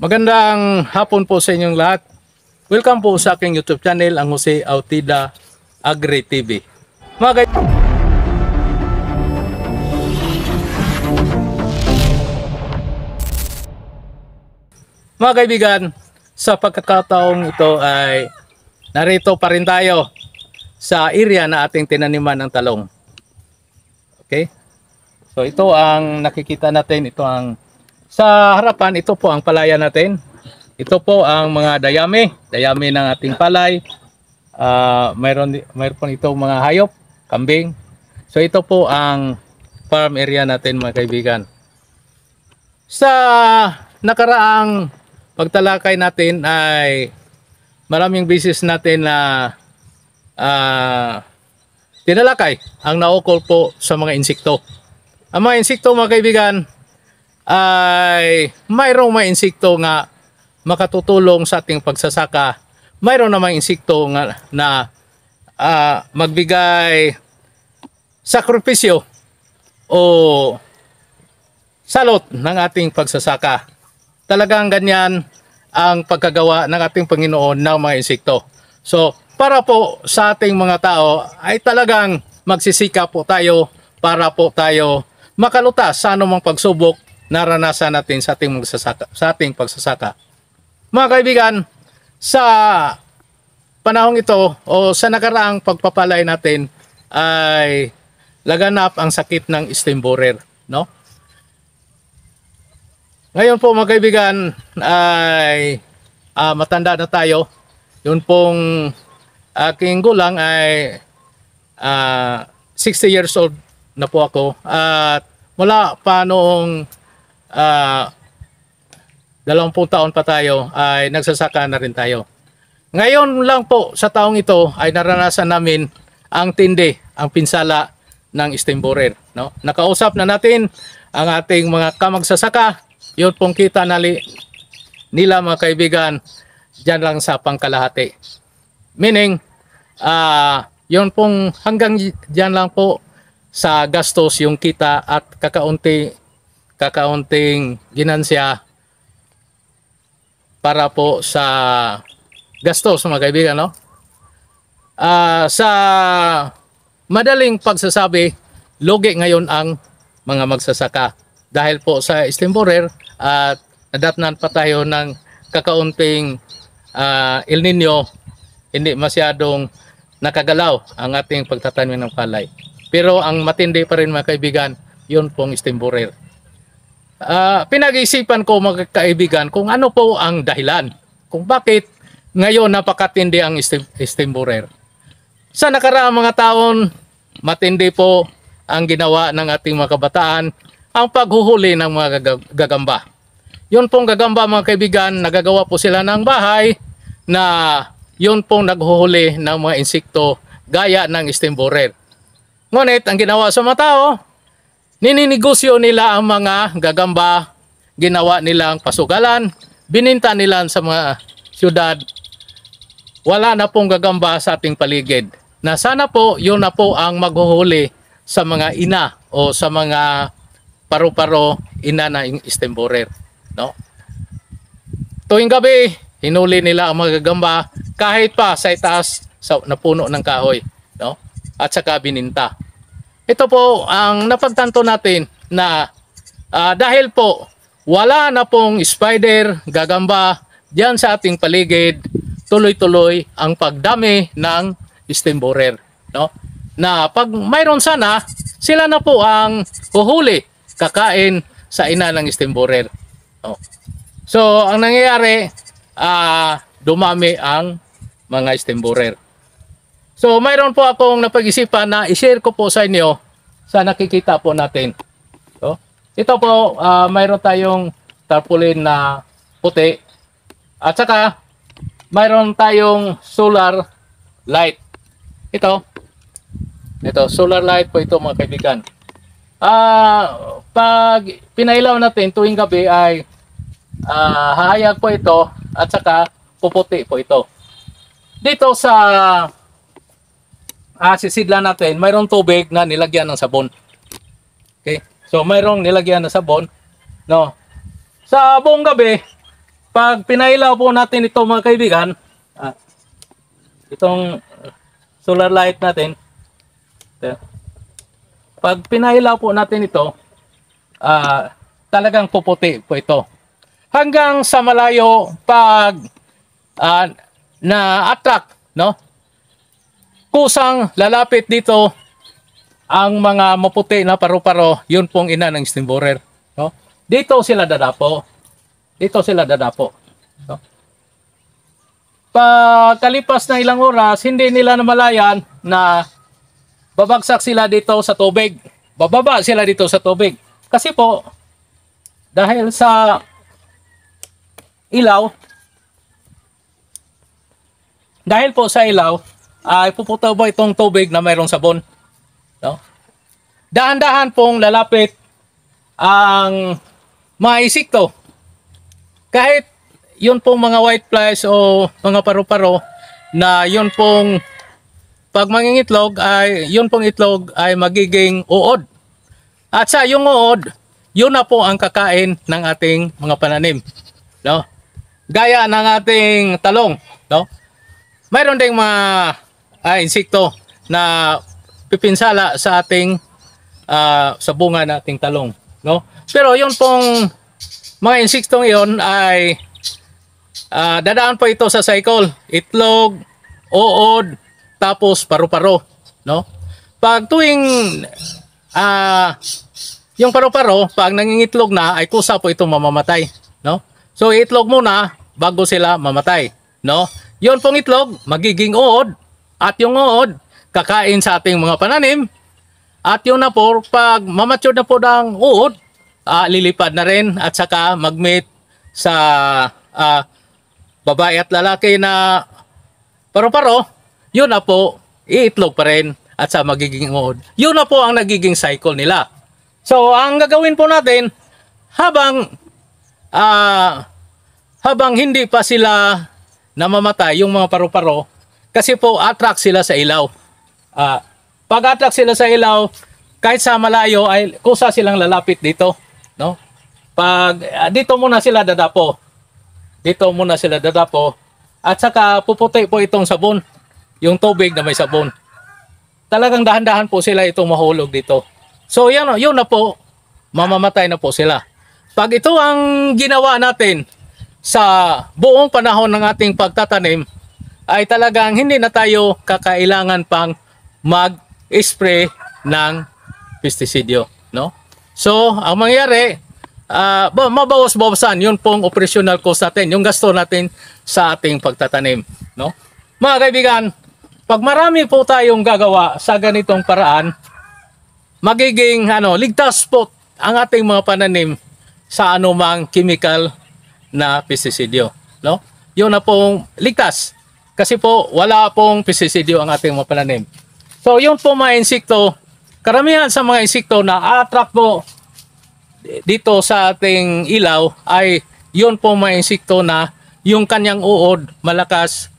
Magandang hapon po sa inyong lahat. Welcome po sa aking YouTube channel, ang Jose Autida Agri TV. Mga kaibigan, sa pagkakataong ito ay narito pa rin tayo sa area na ating tinaniman ng talong. Okay? So ito ang nakikita natin, ito ang sa harapan, ito po ang palaya natin. Ito po ang mga dayami ng ating palay. Mayroon po ito mga hayop, kambing. So ito po ang farm area natin mga kaibigan. Sa nakaraang pagtalakay natin ay maraming beses natin na tinalakay ang naukol po sa mga insekto. Ang mga insekto mga kaibigan ay mayroong mga insekto nga makatutulong sa ating pagsasaka. Mayroon namang insekto nga na magbigay sakripisyo o salot ng ating pagsasaka. Talagang ganyan ang pagkagawa ng ating Panginoon ng mga insekto. So, para po sa ating mga tao ay talagang magsisikap po tayo para po tayo makalutas sa anumang pagsubok naranasan natin sa ating pagsasaka. Mga kaibigan, sa panahong ito o sa nakaraang pagpapalay natin ay laganap ang sakit ng stem borer, no? Ngayon po mga kaibigan ay matanda na tayo. Yun pong aking gulang ay 60 years old na po ako at mula pa noong 20 taon pa tayo ay nagsasaka na rin tayo. Ngayon lang po sa taong ito ay naranasan namin ang tindi, ang pinsala ng stem borer, no? Nakausap na natin ang ating mga kamagsasaka. Yun pong kita nila mga kaibigan dyan lang sa pangkalahati. Meaning, yun pong hanggang dyan lang po sa gastos yung kita at kakaunting ginansya para po sa gastos mga kaibigan, no? Sa madaling pagsasabi, lugi ngayon ang mga magsasaka dahil po sa stem borer at nadatnan pa tayo ng kakaunting El Nino, hindi masyadong nakagalaw ang ating pagtatanim ng palay. Pero ang matindi pa rin mga kaibigan, yun pong stem borer. Pinag-iisipan ko mga kaibigan kung ano po ang dahilan kung bakit ngayon napakatindi ang stem borer. Sa nakaraang mga taon, matindi po ang ginawa ng ating mga kabataan, ang paghuhuli ng mga gagamba. Yun pong gagamba mga kaibigan, nagagawa po sila ng bahay na yun pong naghuhuli ng mga insekto gaya ng stem borer. Ngunit ang ginawa sa mga tao, nininegosyo nila ang mga gagamba, ginawa nilang pasugalan, bininta nila sa mga syudad. Wala na pong gagamba sa ating paligid. Na sana po, yun na po ang maghuhuli sa mga ina o sa mga paru-paro ina na stem borer, no? Tuwing gabi, hinuli nila ang mga gagamba kahit pa sa itaas na puno ng kahoy, no? At saka bininta. Ito po ang napagtanto natin na dahil po wala na pong spider, gagamba diyan sa ating paligid, tuloy-tuloy ang pagdami ng stem borer, no? Na pag mayroon sana, sila na po ang huhuli, kakain sa ina ng stem borer, no? So ang nangyayari, dumami ang mga stem borer. So mayroon po akong napag-isipan na i-share ko po sa inyo sa nakikita po natin. So, ito po, mayroon tayong tarpaulin na puti at saka mayroon tayong solar light. Ito solar light po ito mga kaibigan. Pag pinailaw natin tuwing gabi ay hahayag po ito at saka puputi po ito. Dito sa sisidlan natin, mayroong tubig na nilagyan ng sabon. Okay? So mayroong nilagyan ng sabon, no? Sa buong gabi, Pag pinailaw po natin ito mga kaibigan, itong solar light natin, pag pinailaw po natin ito, talagang puputi po ito. Hanggang sa malayo pag na-attract, no? Kusang lalapit dito ang mga maputi na paru-paro, yun pong ina ng steam borer, no? Dito sila dadapo. Dito sila dadapo. No? Pagkalipas ng ilang oras, hindi nila namalayan na babagsak sila dito sa tubig. Bababa sila dito sa tubig. Kasi po, dahil sa ilaw, ay puputo po itong tubig na mayroong sabon. No? Dahan-dahan pong lalapit ang mga insekto. Kahit yun pong mga white flies o mga paru-paro na yun pong pag mangingitlog ay yun pong itlog ay magiging uod. At sa yung uod, yun na po ang kakain ng ating mga pananim. No? Gaya ng ating talong, no? Mayroon ding mga insekto na pipinsala sa ating sa bunga nating talong, no? Pero yun pong mga insektong iyon ay dadaan po ito sa cycle. Itlog, uod, tapos paru-paro, no? Pag tuwing yung paru-paro, pag nangingitlog na, ay kusa po itong mamamatay, no? So itlog muna bago sila mamatay, no? Yun pong itlog magiging uod, at yung uod kakain sa ating mga pananim, at yun na po pag mamature na po ng uod, lilipad na rin at saka mag-mate sa babae at lalaki na paru-paro, yun na po, iitlog pa rin at sa magiging uod. Yun na po ang nagiging cycle nila. So, ang gagawin po natin, habang hindi pa sila namamatay, yung mga paru-paro, kasi po attract sila sa ilaw. Pag attract sila sa ilaw, kahit sa malayo, ay kusa silang lalapit dito. No? Pag dito muna sila dadapo. Dito muna sila dadapo. At saka puputi po itong sabon. Yung tubig na may sabon. Talagang dahan-dahan po sila itong mahulog dito. So yun na po, mamamatay na po sila. Pag ito ang ginawa natin sa buong panahon ng ating pagtatanim, ay talagang hindi na tayo kakailangan pang mag-spray ng pestisidyo, no? So, ang mangyayari, mabawas-bawasan yun pong operational cost natin, yung gasto natin sa ating pagtatanim, no? Mga kaibigan, pag marami po tayong gagawa sa ganitong paraan, magiging ligtas po ang ating mga pananim sa anumang chemical na pestisidyo, no? Yun na pong ligtas. Kasi po, wala pong pestisidyo ang ating mga pananim. So, yun po mga insekto, karamihan sa mga insekto na attract po dito sa ating ilaw ay yun po mga insekto na yung kanyang uod malakas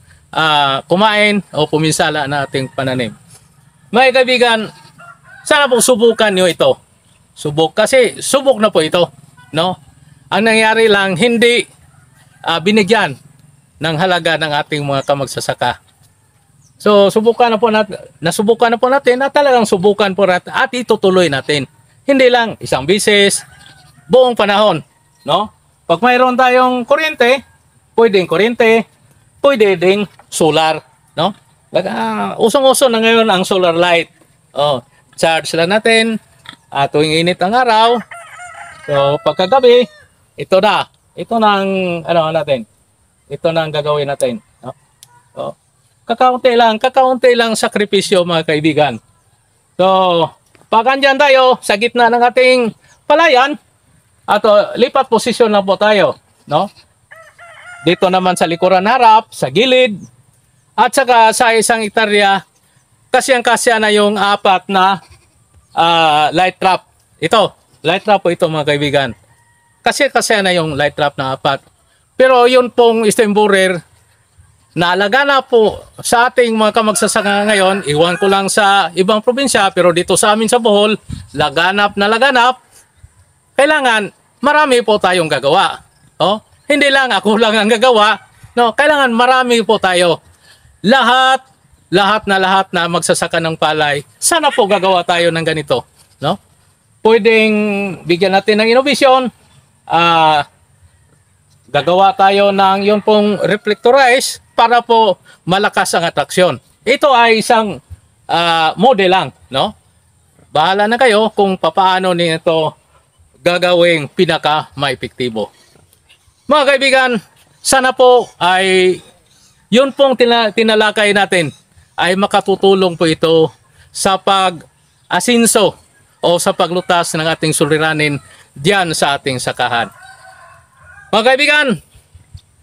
kumain o puminsala na ating pananim. Mga kaibigan, sana po subukan nyo ito. Kasi subok na po ito, no? Ang nangyari lang, hindi binigyan ng halaga ng ating mga kamagsasaka. So, nasubukan na po natin at talagang subukan po natin at itutuloy natin. Hindi lang isang bisis, buong panahon, no? Pag mayroon tayong kuryente, pwede ding solar, no? Usong-uso na ngayon ang solar light. Charge lang natin tuwing init ang araw. So, pagkagabi, ito na ang natin. Ito na ang gagawin natin, no? So, kakaunti lang sakripisyo mga kaibigan. So, pag andyan tayo sa gitna ng ating palayan, lipat posisyon lang po tayo, no? Dito naman sa likuran harap, sa gilid, at saka sa isang hektarya, kasyang-kasya na yung 4 na light trap. Ito, light trap po ito mga kaibigan. Kasya na yung light trap na 4. Pero yun pong steam borer, naalaga po sa ating mga kamagsasaka ngayon, iwan ko lang sa ibang probinsya, pero dito sa amin sa Bohol, laganap. Kailangan marami po tayong gagawa. hindi lang ako lang ang gagawa. No, kailangan marami po tayo. Lahat na magsasaka ng palay. Sana po gagawa tayo ng ganito, no? Pwedeng bigyan natin ng innovation. Gagawa tayo ng yun pong reflectorize para po malakas ang atraksyon. Ito ay isang model lang, no? Bahala na kayo kung paano nito gagawing pinaka maepektibo. Mga kaibigan, sana po ay yun pong tinalakay natin ay makatutulong po ito sa pag-asinso o sa paglutas ng ating suliranin diyan sa ating sakahan. Mga kaibigan,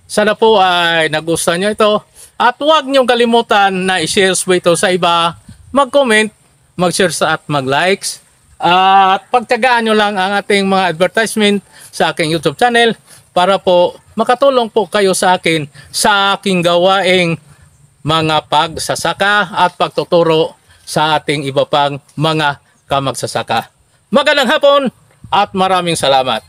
sana po ay nagustuhan nyo ito at huwag nyong kalimutan na i-share po ito sa iba, mag-comment, mag-share at mag-likes at pagtyagaan nyo lang ang ating mga advertisement sa aking YouTube channel para po makatulong po kayo sa akin sa aking gawaing mga pagsasaka at pagtuturo sa ating iba pang mga kamagsasaka. Magandang hapon at maraming salamat.